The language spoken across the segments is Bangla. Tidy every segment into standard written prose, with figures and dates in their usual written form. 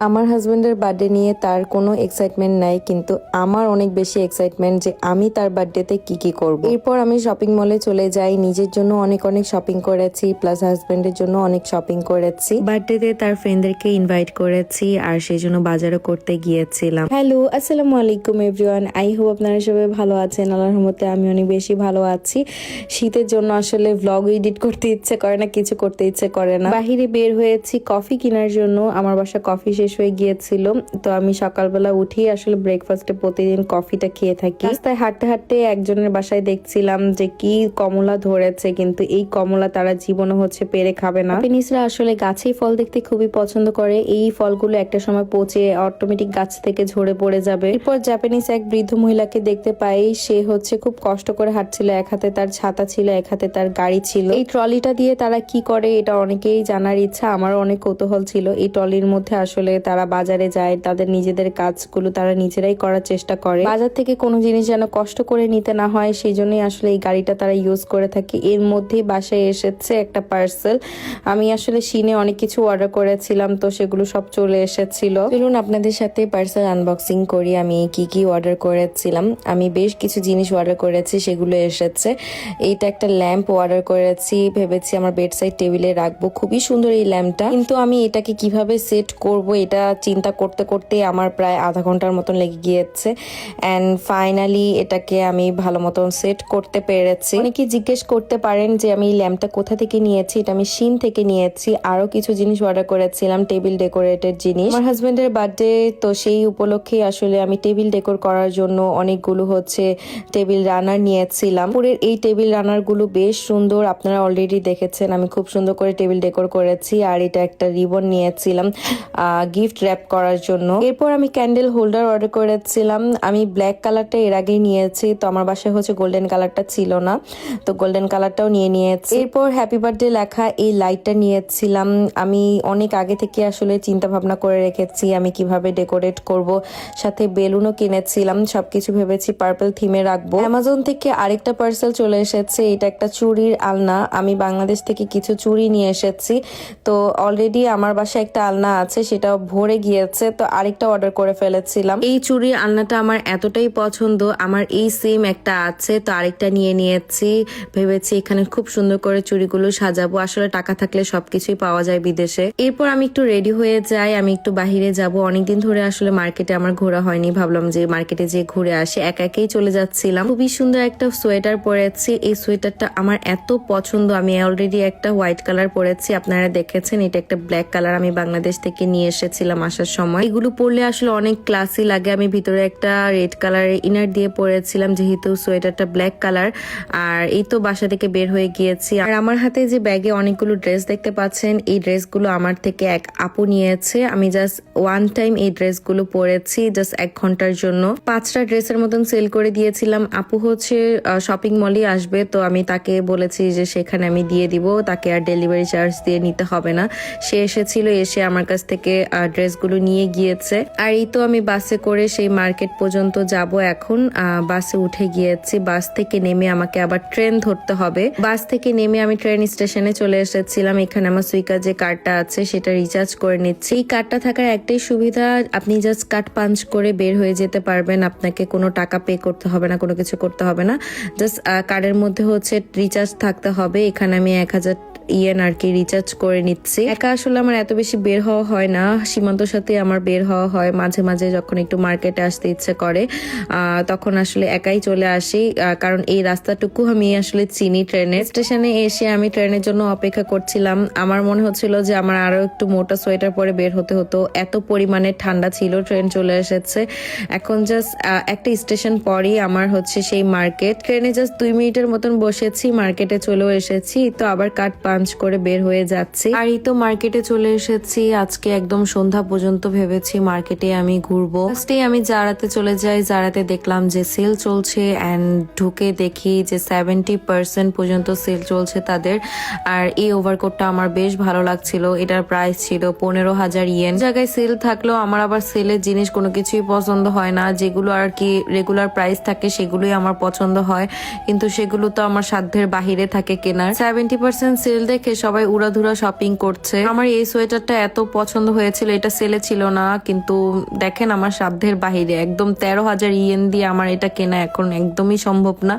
আমার হাজবেন্ডের বার্থডে নিয়ে তার কোনো এক্সাইটমেন্ট নাই, কিন্তু আমার অনেক বেশি এক্সাইটমেন্ট যে আমি তার বার্থডেতে কি কি করব। এরপর আমি শপিং মলে চলে যাই, নিজের জন্য অনেক অনেক শপিং করেছি, প্লাস হাজবেন্ডের জন্য অনেক শপিং করেছি। বার্থডেতে তার ফ্রেন্ডদেরকে ইনভাইট করেছি আর সেই জন্য বাজারও করতে গিয়েছিলাম। হ্যালো, আসসালামু আলাইকুম এভরিওয়ান, আই হোপ আপনারা সবাই ভালো আছেন। আল্লাহর রহমতে আমি অনেক বেশি ভালো আছি। শীতের জন্য আসলে ভ্লগ এডিট করতে ইচ্ছে করে না, কিছু করতে ইচ্ছে করে না। বাহিরে বের হয়েছি কফি কেনার জন্য, আমার বাসা কফি শেষ হয়ে গিয়েছিল, তো আমি সকালবেলা উঠি আসলে ব্রেকফাস্টে প্রতিদিন কফিটা খেয়ে থাকি। রাস্তায় হাঁটতে হাঁটতে একজনের বাসায় দেখছিলাম যে কি কমলা ধরেছে, কিন্তু এই কমলা তারা জীবনে পেরে খাবে না। জাপানিজরা আসলে গাছেই ফল দেখতে খুবই পছন্দ করে, এই ফলগুলো একটা সময় পচে অটোমেটিক গাছ থেকে ঝরে পড়ে যাবে। এরপর জাপানিজ এক বৃদ্ধ মহিলাকে দেখতে পাই, সে খুব কষ্ট করে হাঁটছিল, এক হাতে তার ছাতা ছিল, এক হাতে তার গাড়ি ছিল। এই ট্রলিটা দিয়ে তারা কি করে এটা অনেকেই জানার ইচ্ছা, আমারও অনেক কৌতূহল ছিল। এই ট্রলির মধ্যে আসলে তারা বাজারে যায়, তাদের নিজেদের কাজগুলো তারা নিজেরাই করার চেষ্টা করে, বাজার থেকে কোনো জিনিস যেন কষ্ট করে নিতে না হয়, সেই জন্যই আসলে এই গাড়িটা তারা ইউজ করে থাকে। এর মধ্যেই বাসায় এসেছে একটা পার্সেল। আমি আসলে সিনে অনেক কিছু অর্ডার করেছিলাম, তো সেগুলো সব চলে এসেছিল। চলুন আপনাদের সাথে পার্সেল আনবক্সিং করি আমি কি কি অর্ডার করেছিলাম। আমি বেশ কিছু জিনিস অর্ডার করেছি, সেগুলো এসেছে। এইটা একটা ল্যাম্প অর্ডার করেছি, ভেবেছি আমার বেডসাইড টেবিলে রাখবো, খুবই সুন্দর এই ল্যাম্পটা, কিন্তু আমি এটাকে কিভাবে সেট করব এটা চিন্তা করতে করতে আমার প্রায় আধা ঘন্টার মতন লেগে গিয়েছে। অ্যান্ড ফাইনালি এটাকে আমি ভালো মতন সেট করতে পেরেছি। অনেকে জিজ্ঞেস করতে পারেন যে আমি এই ল্যাম্পটা কোথা থেকে নিয়েছি, এটা আমি শিন থেকে নিয়েছি। আরো কিছু জিনিস অর্ডার করেছিলাম, টেবিল ডেকোরেটেড জিনিস, আমার হাজবেন্ডের বার্থডে, তো সেই উপলক্ষে আসলে আমি টেবিল ডেকোর করার জন্য অনেকগুলো টেবিল রানার নিয়েছিলাম। পুরের এই টেবিল রানার গুলো বেশ সুন্দর, আপনারা অলরেডি দেখেছেন। আমি খুব সুন্দর করে টেবিল ডেকোর করেছি, আর এটা একটা রিবন নিয়েছিলাম গিফট র্যাপ করার জন্য। এরপর আমি ক্যান্ডেল হোল্ডার অর্ডার করেছিলাম। আমি ব্ল্যাক কালারটা এর আগেই নিয়েছি, তো আমার বাসায় গোল্ডেন কালারটা ছিল না, তো গোল্ডেন কালারটাও নিয়েছি। এরপর হ্যাপি বার্থডে লেখা এই লাইটটা নিয়েছিলাম। আমি অনেক আগে থেকে আসলে চিন্তা ভাবনা করে রেখেছি আমি কিভাবে ডেকোরেট করব, সাথে বেলুনও কিনেছিলাম, সবকিছু ভেবেছি পার্পল থিমে রাখবো। অ্যামাজন থেকে আরেকটা পার্সেল চলে এসেছে, এটা একটা চুড়ির আলনা। আমি বাংলাদেশ থেকে কিছু চুড়ি নিয়ে এসেছি, তো অলরেডি আমার বাসায় একটা আলনা আছে, সেটা ভরে গিয়েছে, তো আরেকটা অর্ডার করে ফেলেছিলাম। এই চুড়ির আলনাটা আমার এতটাই পছন্দ, আমার এই সেম একটা আছে, তো আরেকটা নিয়েছি। ভেবেছি এখানে খুব সুন্দর করে চুড়িগুলো সাজাবো, আসলে টাকা থাকলে সবকিছুই পাওয়া যায় বিদেশে। এরপর আমি একটু রেডি হয়ে যাই, আমি একটু বাহিরে যাব। অনেকদিন ধরে আসলে মার্কেটে আমার ঘোরা হয়নি, ভাবলাম যে মার্কেটে যে ঘুরে আসি, একাই চলে যাচ্ছিলাম। খুবই সুন্দর একটা সোয়েটার পরেছি, এই সোয়েটারটা আমার এত পছন্দ। আমি অলরেডি একটা হোয়াইট কালার পরেছি, আপনারা দেখেছেন। এটা একটা ব্ল্যাক কালার, আমি বাংলাদেশ থেকে নিয়ে এসেছিলাম আসার সময়। এগুলো পরলে আসলে অনেক ক্লাসি লাগে। আমি ভিতরে একটা রেড কালারের ইনার দিয়ে পরেছিলাম, যেহেতু সোয়েটারটা ব্ল্যাক কালার। আর এই তো বাসা থেকে বের হয়ে গিয়েছি, আর আমার হাতে যে ব্যাগে অনেকগুলো ড্রেস দেখতে পাচ্ছেন, এই ড্রেসগুলো আমার থেকে এক আপু নিয়েছে। আমি জাস্ট ওয়ান টাইম এই ড্রেসগুলো পরেছি, জাস্ট 1 ঘন্টার জন্য। 5টা ড্রেসের মতন সেল করে দিয়েছিলাম। আপু শপিং মলে আসবে, তো আমি তাকে বলেছি যে সেখানে আমি দিয়ে দিব, তাকে আর ডেলিভারি চার্জ দিয়ে নিতে হবে না। সে এসেছিল, এসে আমার কাছ থেকে ড্রেসগুলো নিয়ে গিয়েছে। আর এই তো আমি বাসে করে সেই মার্কেট পর্যন্ত যাব এখন। বাসে উঠে গিয়েছি, বাস থেকে নেমে আমাকে আবার ট্রেন ধরতে হবে। বাস থেকে নেমে আমি ট্রেন স্টেশনে চলে এসেছিলাম। এখানে আমার সুইকা যে কার্ডটা আছে সেটা রিচার্জ করে নিচ্ছি। এই কার্ডটা থাকার একটাই সুবিধা, আপনি জাস্ট কার্ড পাঞ্চ করে বের হয়ে যেতে পারবেন, আপনাকে কোনো টাকা পে করতে হবে না, কোনো কিছু করতে হবে না। জাস্ট কার্ডের মধ্যে রিচার্জ থাকতে হবে। এখানে আমি 1000 ইয়েন আর কি রিচার্জ করে নিচ্ছি। একা আসলে আমার এত বেশি বের হওয়া হয় না, সীমান্তর সাথে আমার বের হওয়া হয় মাঝে মাঝে, যখন একটু মার্কেটে আসতে ইচ্ছে করে তখন আসলে একাই চলে আসি, কারণ এই রাস্তাটুকু আমি আসলে চিনি। ট্রেনের স্টেশনে এসে আমি ট্রেনের জন্য অপেক্ষা করছিলাম। আমার মনে হচ্ছিল যে আমার আরো একটু মোটা সোয়েটার পরে বের হতে হতো, এত পরিমাণে ঠান্ডা ছিল। ট্রেন চলে এসেছে, এখন জাস্ট একটা স্টেশন পরই আমার সেই মার্কেট। ট্রেনে জাস্ট 2 মিনিটের মতন বসেছি, মার্কেটে চলেও এসেছি, তো আবার কাট পাঞ্চ করে বের হয়ে যাচ্ছি। আর এই তো মার্কেটে চলে এসেছি। আজকে একদম সন্ধ্যা পর্যন্ত ভেবেছি মার্কেটে আমি ঘুরবো। ফার্স্টে আমি জারাতে চলে যাই, জারাতে দেখলাম যে সেল চলছে, অ্যান্ড ঢুকে দেখি যে 70% পর্যন্ত সেল চলছে তাদের। আর এই ওভারকোটটা আমার বেশ ভালো লাগছিল, এটার প্রাইস ছিল 15,000 ইয়েন। জায়গায় সেল থাকলেও আমার আবার সেলের জিনিস কোনো কিছুই পছন্দ হয় না, যেগুলো আর কি রেগুলার প্রাইস থাকে সেগুলোই আমার পছন্দ হয়, কিন্তু সেগুলো তো আমার সাধ্যের বাহিরে থাকে কেনার। 70% সেল দেখে সবাই উড়াধুরা শপিং করছে। আমার এই সোয়েটারটা এত পছন্দ হয়েছিল, হয়েছিল এটা সেলে ছিল না, কিন্তু দেখেন আমার সাধ্যের বাহিরে, একদম 13,000 ইয়েন দিয়ে আমার এটা কেনা এখন একদমই সম্ভব না।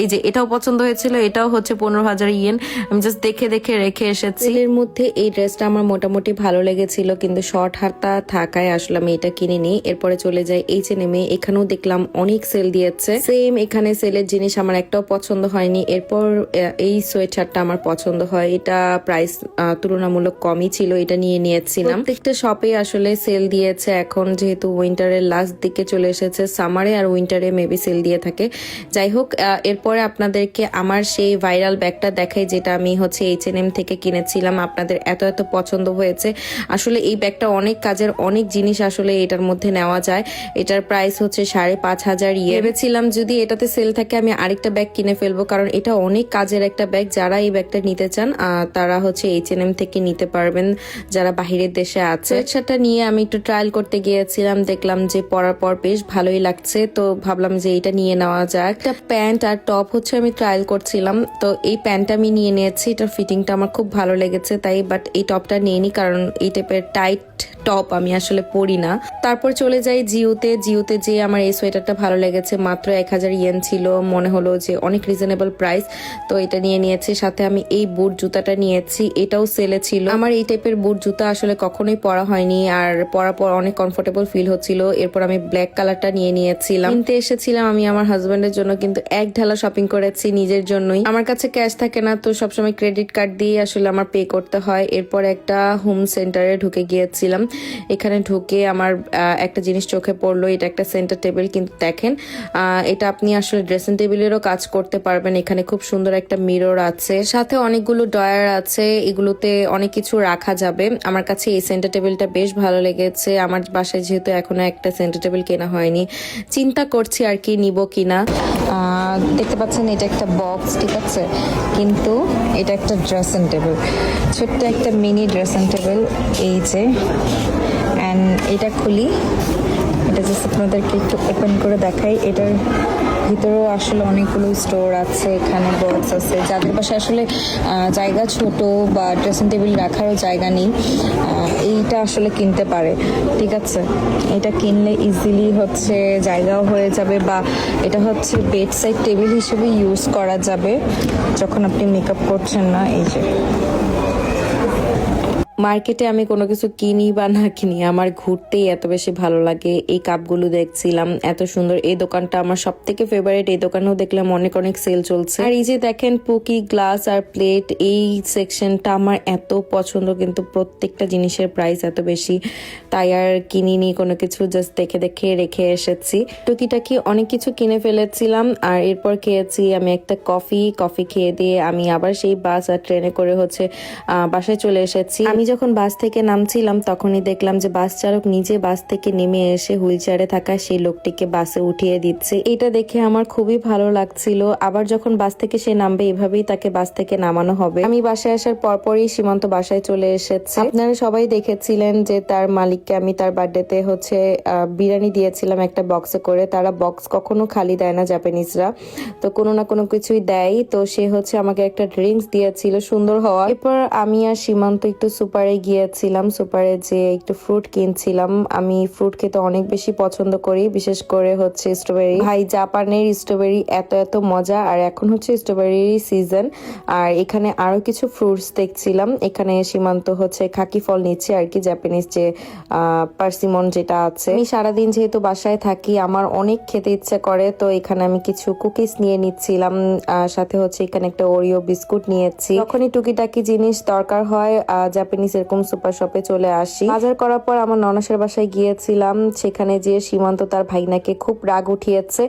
এই যে এটাও পছন্দ হয়েছিল, এটাও হচ্ছে 15,000 ইয়েন। আমি জাস্ট দেখে দেখে রেখে এসেছি। এর মধ্যে এই ড্রেসটা আমার মোটামুটি ভালো লেগেছিল, কিন্তু শর্ট হাতা থাকায় আসলে আমি এটা কিনিনি। এরপরে চলে যাই H&M এ, এখানেও দেখলাম অনেক সেল দিয়েছে। সেম এখানে সেলের জিনিস আমার একটাও পছন্দ হয়নি। এরপর এই সোয়েট শার্টটা আমার পছন্দ হয়, এটা প্রাইস তুলনামূলক কমই ছিল, এটা নিয়ে নিয়েছিলাম। প্রত্যেকটা শপে আসলে সেল দিয়েছে এখন, যেহেতু উইন্টারের লাস্ট দিকে চলে এসেছে, সামারে আর উইন্টারে মেবি সেল দিয়ে থাকে। যাই হোক, এরপরে আপনাদেরকে আমার সেই ভাইরাল ব্যাগটা দেখাই, যেটা আমি হচ্ছে H&M থেকে কিনেছিলাম। আপনাদের এত এত পছন্দ হয়েছে। আসলে এই ব্যাগটা অনেক কাজের, অনেক জিনিস আসলে এটার মধ্যে নেওয়া যায়। এটার প্রাইস হচ্ছে 5,500 ইয়ে। ভেবেছিলাম যদি এটাতে সেল থাকে আমি আরেকটা ব্যাগ কিনে ফেলবো, কারণ এটা অনেক কাজের একটা ব্যাগ। যারা এই ব্যাগটা নিতে চান তারা হচ্ছে H&M থেকে নিতে পারবেন, যারা বাহিরের দেশে আছে। সোয়েটশার্টটা নিয়ে আমি একটু ট্রায়াল করতে গিয়েছিলাম, দেখলাম যে পরার পর বেশ ভালোই লাগছে, তো ভাবলাম যে এটা নিয়ে নেওয়া যাক। একটা প্যান্ট আর টপ হচ্ছে আমি ট্রায়াল করছিলাম, তো এই প্যান্টটা আমি নিয়ে নিয়েছি, এটার ফিটিংটা আমার খুব ভালো লেগেছে তাই, বাট এই টপটা নিইনি কারণ এই টাইপের টাইট টপ আমি আসলে পরি না। তারপর চলে যাই জিওতে যে আমার এই সোয়েটারটা ভালো লেগেছে, মাত্র 1,000 ইয়েন ছিল, মনে হলো যে অনেক রিজনেবল প্রাইস, তো এটা নিয়ে নিয়েছি। সাথে আমি এই বুট জুতাটা নিয়েছি, এটাও সেলে ছিল। আমার এই টাইপের বুট জুতা আসলে কখনোই পরা হয়নি, আর পরার পর অনেক কমফোর্টেবল ফিল হচ্ছিল। এরপর আমি ব্ল্যাক কালারটা নিয়ে নিয়েছিলাম। কিনতে এসেছিলাম আমি আমার হাজবেন্ডের জন্য, কিন্তু এক ঢালা শপিং করেছি নিজের জন্যই। আমার কাছে ক্যাশ থাকে না, তো সবসময় ক্রেডিট কার্ড দিয়ে আসলে আমার পে করতে হয়। এরপর একটা হোম সেন্টারে ঢুকে গিয়েছিলাম, এখানে ঢুকে আমার একটা জিনিস চোখে পড়লো, এটা একটা সেন্টার টেবিল, কিন্তু দেখেন এটা আপনি আসলে ড্রেসিং টেবিলেরও কাজ করতে পারবেন। এখানে খুব সুন্দর একটা মিরর আছে, সাথে অনেকগুলো ড্রয়ার আছে, এগুলোতে অনেক কিছু রাখা যাবে। আমার কাছে এই সেন্টার টেবিলটা বেশ ভালো লেগেছে। আমার বাসায় যেহেতু এখনো একটা সেন্টার টেবিল কেনা হয়নি, চিন্তা করছি আর কি নিব কিনা। দেখতে পাচ্ছেন এটা একটা বক্স, ঠিক আছে, কিন্তু এটা একটা ড্রেসিং টেবিল, ছোট্ট একটা মিনি ড্রেসিং টেবিল। এই যে অ্যান্ড এটা খুলি, এটা জাস্ট আপনাদেরকে একটু ওপেন করে দেখাই। এটার ভিতরেও আসলে অনেকগুলো স্টোর আছে, এখানে বক্স আছে। যাদের পাশে আসলে জায়গা ছোট বা ড্রেসিং টেবিল রাখারও জায়গা নেই, এইটা আসলে কিনতে পারে, ঠিক আছে। এটা কিনলে ইজিলি হচ্ছে জায়গাও হয়ে যাবে, বা এটা হচ্ছে বেড সাইড টেবিল হিসেবে ইউজ করা যাবে যখন আপনি মেকআপ করছেন না। এই যে মার্কেটে আমি কোনো কিছু কিনি বা না কিনি, আমার ঘুরতেই এত বেশি ভালো লাগে। এই কাপগুলো দেখছিলাম এত সুন্দর, এই দোকানটা আমার সব থেকে ফেভারিট। এই দোকানেও দেখলাম অনেক অনেক সেল চলছে। আর এই যে দেখেন পুকি গ্লাস আর প্লেট, এই সেকশনটা আমার এত পছন্দ, কিন্তু প্রত্যেকটা জিনিসের প্রাইস এত বেশি, তাই আর কিনিনি কোনো কিছু, জাস্ট দেখে দেখে রেখে এসেছি। টুকিটাকি অনেক কিছু কিনে ফেলেছিলাম। আর এরপর খেয়েছি আমি একটা কফি খেয়ে দিয়ে আমি আবার সেই বাস আর ট্রেনে করে হচ্ছে বাসায় চলে এসেছি। আমি যখন বাস থেকে নামছিলাম তখনই দেখলাম যে বাস চালক নিজে বাস থেকে নেমে এসে হুইল চেয়ারে থাকা সেই লোকটিকে বাসে উঠিয়ে দিচ্ছে। এটা দেখে আমার খুবই ভালো লাগছিল। আবার যখন বাস থেকে সে নামবে এভাবেই তাকে বাস থেকে নামানো হবে। আমি বাসায় আসার পরপরই সীমান্ত বাসায় চলে এসেছে। আপনারা সবাই দেখেছিলেন যে তার মালিককে আমি তার বার্থডেতে হচ্ছে বিরিয়ানি দিয়েছিলাম একটা বক্সে করে। তারা বক্স কখনো খালি দেয় না জাপানিজরা, তো কোনো না কোনো কিছুই দেয়। তো সে হচ্ছে আমাকে একটা ড্রিঙ্কস দিয়েছিল সুন্দর হওয়া। এরপর আমি আর সীমান্ত একটু সুপারে গিয়েছিলাম, সুপারে যে একটু ফ্রুট কিনছিলাম। আমি ফ্রুট খেতে অনেক বেশি পছন্দ করি, বিশেষ করে হচ্ছে স্ট্রবেরি। ভাই জাপানের স্ট্রবেরি এত এত মজা, আর এখন হচ্ছে স্ট্রবেরি সিজন। আর এখানে আরো কিছু ফ্রুটস দেখছিলাম। এখানে সীমান্ত হচ্ছে খাকি ফল নিচ্ছে আর কি, জাপানিজ যে পার্সিমন যেটা আছে। আমি সারাদিন যেহেতু বাসায় থাকি আমার অনেক খেতে ইচ্ছে করে, তো এখানে আমি কিছু কুকিজ নিয়ে নিচ্ছিলাম, সাথে হচ্ছে এখানে একটা ওরিও বিস্কুট নিয়েছি। যখনই টুকিটাকি জিনিস দরকার হয় জাপানিজ এরকম সুপার শপে চলে আসি। বাজার করার পর আমার ননাসের বাসায় গিয়েছিলাম, সেখানে যে সীমান্ত তার ভাইনাকে খুব রাগ উঠিয়েছে।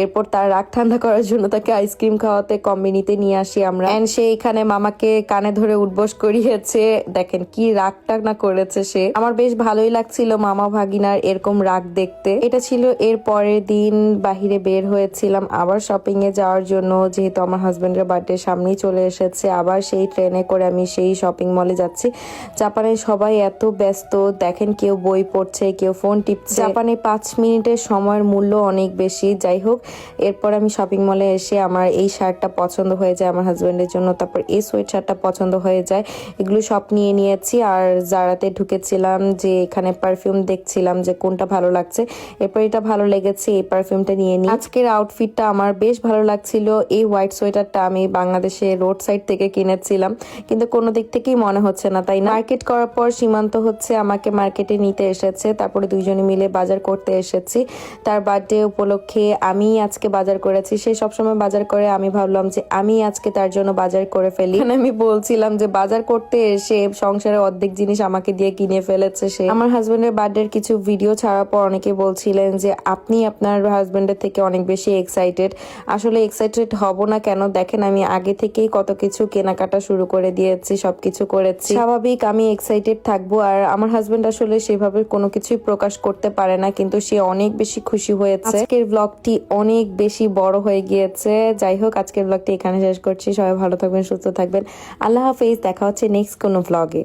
এরপর তার রাগ ঠান্ডা করার জন্য তাকে আইসক্রিম খাওয়াতে কম্বিনিতে নিয়ে আসি আমরা। এন্ড সে এখানে মামাকে কানে ধরে উঠবোস করিয়েছে, দেখেন কি রাগটা না করেছে সে। আমার বেশ ভালোই লাগছিল মামা ভাগিনার এরকম রাগ দেখতে। এটা ছিল এর পরের দিন, বাহিরে বের হয়েছিলাম আবার শপিং এ যাওয়ার জন্য, যেহেতু আমার হাজবেন্ডের বার্থডে সামনেই চলে এসেছে। আবার সেই ট্রেনে করে আমি সেই শপিং মলে যাচ্ছি। জাপানে সবাই এত ব্যস্ত, দেখেন কেউ বই পড়ছে, কেউ ফোন টিপছে। জাপানে 5 মিনিটের সময়ের মূল্য অনেক বেশি। যাই হোক, এরপর আমি শপিং মলে এসে আমার এই শার্টটা পছন্দ হয়ে যায় আমার হাজবেন্ডের জন্য, তারপর এই সোয়েট শার্টটা পছন্দ হয়ে যায়। এগুলো সব নিয়ে নিয়েছি আর জারাতে ঢুকেছিলাম যে এখানে পারফিউম দেখছিলাম যে কোনটা ভালো লাগছে। এরপর এটা ভালো লেগেছে, এই পারফিউমটা নিয়ে নিই। আজকের আউটফিটটা আমার বেশ ভালো লাগছিল। এই হোয়াইট সোয়েটারটা আমি বাংলাদেশে রোড সাইড থেকে কিনেছিলাম, কিন্তু কোনো দিক থেকেই মনে হচ্ছে না, তাই না? মার্কেট করার পর সীমান্ত হচ্ছে আমাকে মার্কেটে নিতে এসেছে, তারপরে দুইজনে মিলে বাজার করতে এসেছি। তার বার্থডে উপলক্ষে আমি আজকে বাজার করেছি। সে সবসময় বাজার করে, আমি ভাবলাম যে আমি আজকে তার জন্য বাজার করে ফেলি। আমি বলছিলাম যে বাজার করতে এসে সংসারের অর্ধেক জিনিস আমাকে দিয়ে কিনে ফেলেছে সে। আমার হাজবেন্ডের বার্থডের কিছু ভিডিও ছাড়ার পর অনেকে বলছিলেন যে আপনি আপনার হাজবেন্ডের থেকে অনেক বেশি এক্সাইটেড। আসলে এক্সাইটেড হব না কেন, দেখেন আমি আগে থেকেই কত কিছু কেনাকাটা শুরু করে দিয়েছি, সবকিছু করেছি, স্বাভাবিক আমি এক্সাইটেড থাকবো। আর আমার হাজবেন্ড আসলে সেভাবে কোনো কিছুই প্রকাশ করতে পারে না, কিন্তু সে অনেক বেশি খুশি হয়েছে। আজকের ব্লগটি অনেক বেশি বড় হয়ে গিয়েছে। যাই হোক, আজকের ব্লগটি এখানে শেষ করছি। সবাই ভালো থাকবেন, সুস্থ থাকবেন। আল্লাহ হাফেজ, দেখা হচ্ছে নেক্সট কোনো ব্লগে।